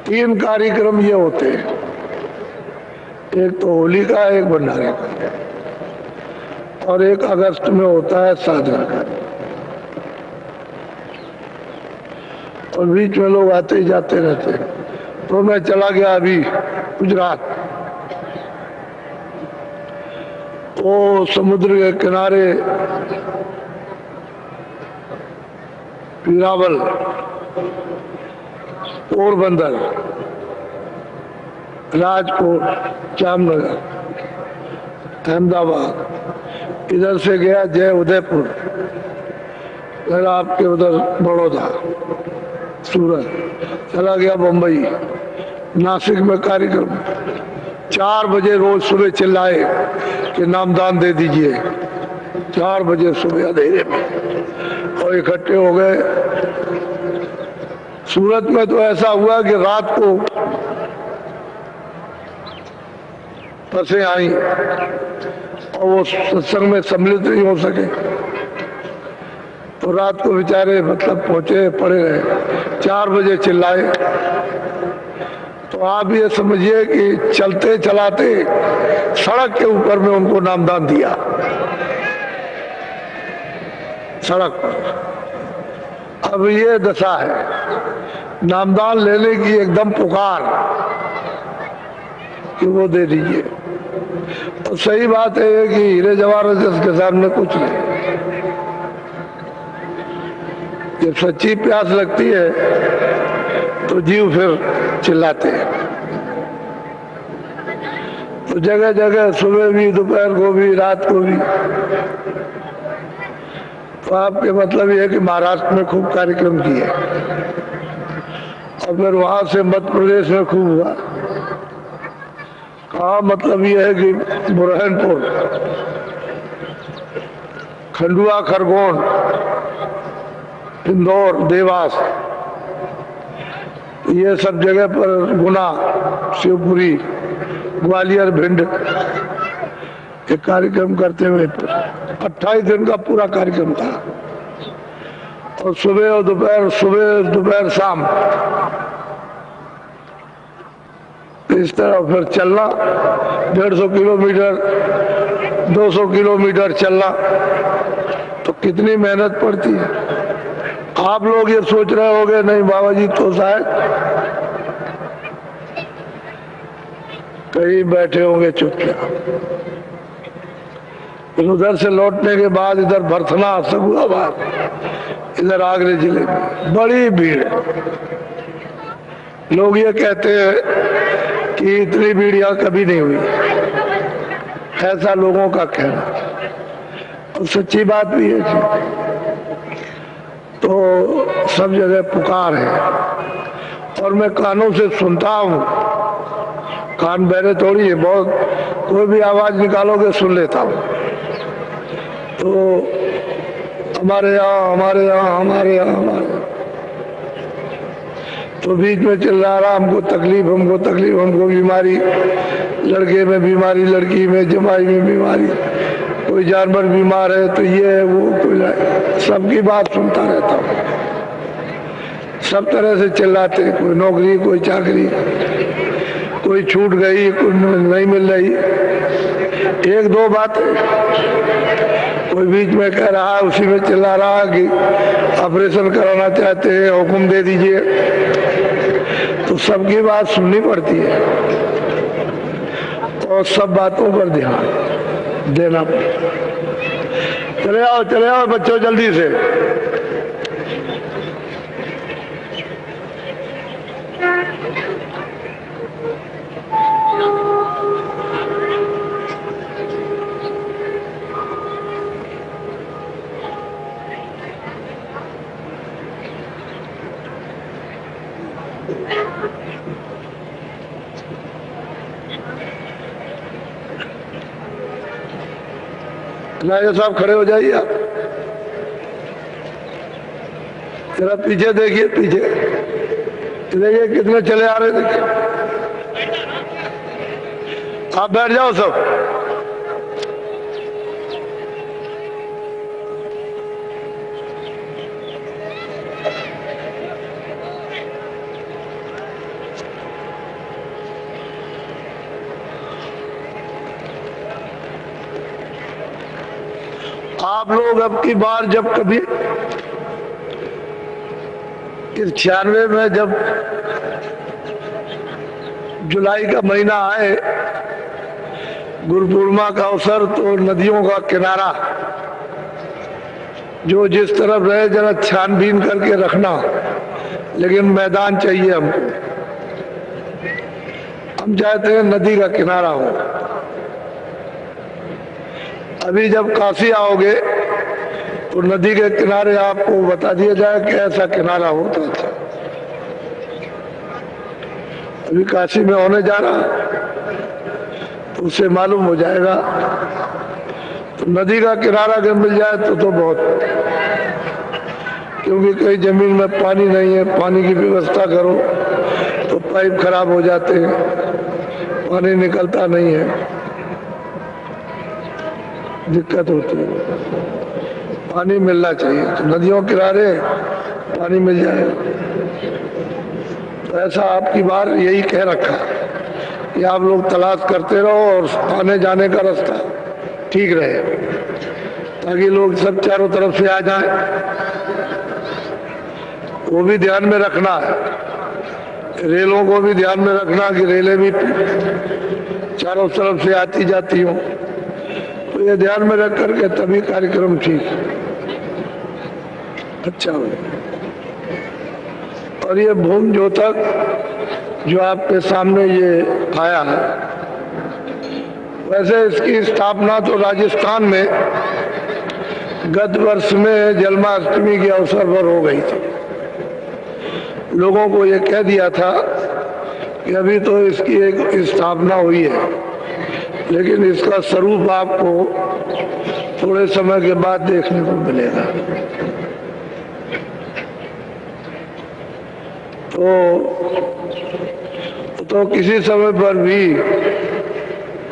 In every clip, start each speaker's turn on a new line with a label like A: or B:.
A: तीन कार्यक्रम ये होते हैं, एक तो होली का, एक भंडारे का, और एक अगस्त में होता है साधना का। और बीच में लोग आते ही जाते रहते हैं। तो मैं चला गया अभी गुजरात, वो समुद्र के किनारे पीरावल, पोरबंदर, राजकोट, जामनगर, अहमदाबाद, इधर से गया जय उदयपुर, फिर आपके उधर बड़ौदा, सूरत, चला गया बम्बई, नासिक में कार्यक्रम। 4 बजे रोज सुबह चिल्लाए कि नामदान दे दीजिए, 4 बजे सुबह अंधेरे में, और इकट्ठे हो गए। सूरत में तो ऐसा हुआ कि रात को बसें आई और वो सत्संग में सम्मिलित नहीं हो सके, तो रात को बेचारे मतलब पहुंचे पड़े रहे। 4 बजे चिल्लाए। तो आप ये समझिए कि चलते चलाते सड़क के ऊपर में उनको नामदान दिया, सड़क पर। अब ये दशा है, नामदान लेने की एकदम पुकार कि वो दे दीजिए। और सही बात है कि हीरे जवाहरात के सामने कुछ नहीं। जब सच्ची प्यास लगती है तो जीव फिर चिल्लाते हैं। तो जगह जगह सुबह भी, दोपहर को भी, रात को भी। तो आपके मतलब ये है कि महाराष्ट्र में खूब कार्यक्रम किए, और फिर वहां से मध्य प्रदेश में खूब हुआ। कहा मतलब ये है कि बुरहानपुर, खंडवा, खरगोन, इंदौर, देवास, ये सब जगह पर, गुना, शिवपुरी, ग्वालियर, भिंड, एक कार्यक्रम करते हुए 28 दिन का पूरा कार्यक्रम था। और सुबह और दोपहर, सुबह दोपहर शाम, इस तरह फिर चलना, 150 किलोमीटर, 200 किलोमीटर चलना, तो कितनी मेहनत पड़ती है। आप लोग ये सोच रहे होंगे नहीं बाबा जी तो शायद कहीं बैठे होंगे चुपचाप। फिर उधर से लौटने के बाद इधर भरथना, सगुनाबाद, इधर आगरे जिले में बड़ी भीड़ है। लोग ये कहते हैं कि इतनी भीड़ यहाँ कभी नहीं हुई, ऐसा लोगों का कहना, और सच्ची बात भी है। तो सब जगह पुकार है, और मैं कानों से सुनता हूँ, कान बहरे थोड़ी है, बहुत कोई भी आवाज निकालोगे सुन लेता हूँ। तो हमारे यहाँ, हमारे यहाँ, हमारे यहाँ, हमारे यहाँ, तो बीच में चिल्ला रहा, हमको तकलीफ, हमको तकलीफ, हमको बीमारी, लड़के में बीमारी, लड़की में, जमाई में बीमारी, कोई जानवर बीमार है तो ये है वो, कोई, सबकी बात सुनता रहता हूँ। सब तरह से चिल्लाते, कोई नौकरी, कोई चाकरी, कोई छूट गई, कोई नहीं मिल रही। एक दो बातें, कोई बीच में कह रहा है, उसी में चिल्ला रहा कि ऑपरेशन कराना चाहते हैं, हुक्म दे दीजिए। तो सबकी बात सुननी पड़ती है, और सब बातों पर ध्यान देना पड़ता। चले आओ बच्चों जल्दी से। नायक साहब खड़े हो जाइए आप, जरा पीछे देखिए, पीछे देखिए कितने चले आ रहे, देखिए। आप बैठ जाओ सब। आप लोग अब की बार जब कभी इस 96 में जब जुलाई का महीना आए, गुरु पूर्णिमा का अवसर, तो नदियों का किनारा जो जिस तरफ रहे जरा छानबीन करके रखना, लेकिन मैदान चाहिए हमको। हम चाहते हैं नदी का किनारा हो। अभी जब काशी आओगे तो नदी के किनारे आपको बता दिया जाए कि ऐसा किनारा होता था। अभी काशी में होने जा रहा तो उससे मालूम हो जाएगा। तो नदी का किनारा अगर मिल जाए तो बहुत, क्योंकि कई जमीन में पानी नहीं है, पानी की व्यवस्था करो तो पाइप खराब हो जाते हैं, पानी निकलता नहीं है, दिक्कत होती है। पानी मिलना चाहिए, तो नदियों किनारे पानी मिल जाए। तो ऐसा आपकी बार यही कह रखा कि आप लोग तलाश करते रहो और आने जाने का रास्ता ठीक रहे, ताकि लोग सब चारों तरफ से आ जाएं। वो भी ध्यान में रखना है, रेलों को भी ध्यान में रखना कि रेलें भी चारों तरफ से आती जाती हों। तो ये ध्यान में रख करके तभी कार्यक्रम ठीक अच्छा हो। और ये भूमि ज्योतक जो आपके सामने ये आया है, वैसे इसकी स्थापना तो राजस्थान में गत वर्ष में जन्माष्टमी के अवसर पर हो गई थी। लोगों को ये कह दिया था कि अभी तो इसकी एक स्थापना हुई है, लेकिन इसका स्वरूप आपको थोड़े समय के बाद देखने को मिलेगा। तो किसी समय पर भी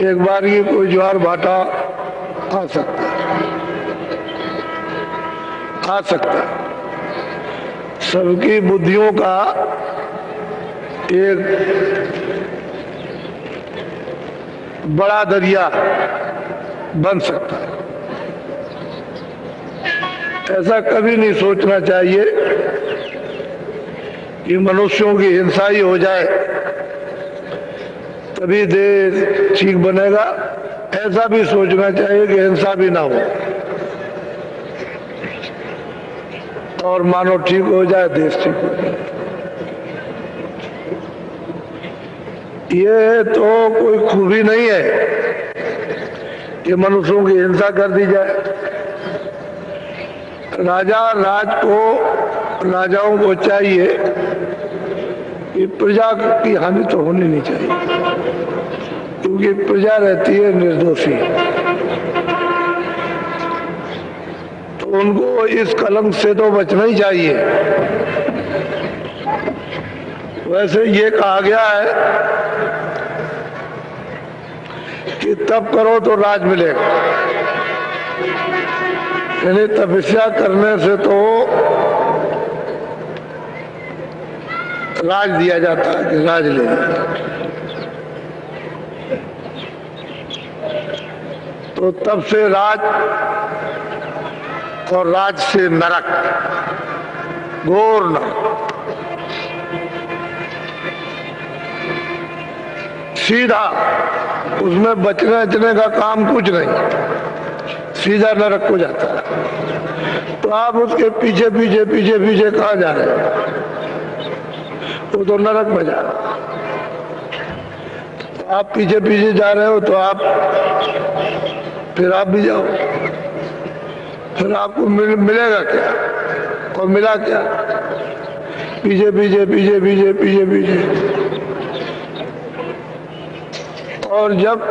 A: एक बार ही कोई ज्वार भाटा आ सकता है। सबकी बुद्धियों का एक बड़ा दरिया बन सकता है। ऐसा कभी नहीं सोचना चाहिए कि मनुष्यों की हिंसा ही हो जाए तभी देश ठीक बनेगा। ऐसा भी सोचना चाहिए कि हिंसा भी ना हो और मानव ठीक हो जाए, देश ठीक हो जाए। ये तो कोई खूबी नहीं है कि मनुष्यों की हिंसा कर दी जाए। राजाओं को चाहिए कि प्रजा की हानि तो होनी नहीं चाहिए, क्योंकि प्रजा रहती है निर्दोषी। तो उनको इस कलंक से तो बचना ही चाहिए। वैसे ये कहा गया है कि तप करो तो राज मिलेगा, यानी तपस्या करने से तो राज दिया जाता है कि राज ले। तो तब से राज और राज से नरक, घोर नरक, सीधा, उसमें बचने बचने का काम कुछ नहीं, सीधा नरक को जाता है। तो आप उसके पीछे पीछे पीछे पीछे कहाँ जा रहे हैं? वो तो नरक में जा रहा है। तो आप पीछे पीछे जा रहे हो तो फिर आप भी जाओ, फिर आपको मिलेगा क्या? और मिला क्या? पीछे पीछे पीछे पीछे पीछे पीछे। और जब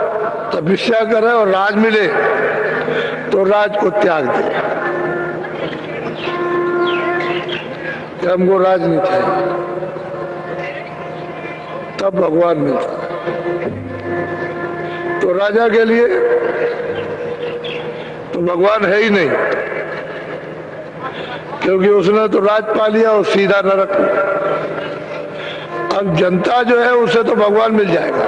A: तपस्या करे और राज मिले तो राज को त्याग दे कि हमको राज नहीं चाहिए, तब भगवान मिलता है। तो राजा के लिए तो भगवान है ही नहीं, क्योंकि उसने तो राज पा लिया और सीधा नरक। अब जनता जो है उसे तो भगवान मिल जाएगा,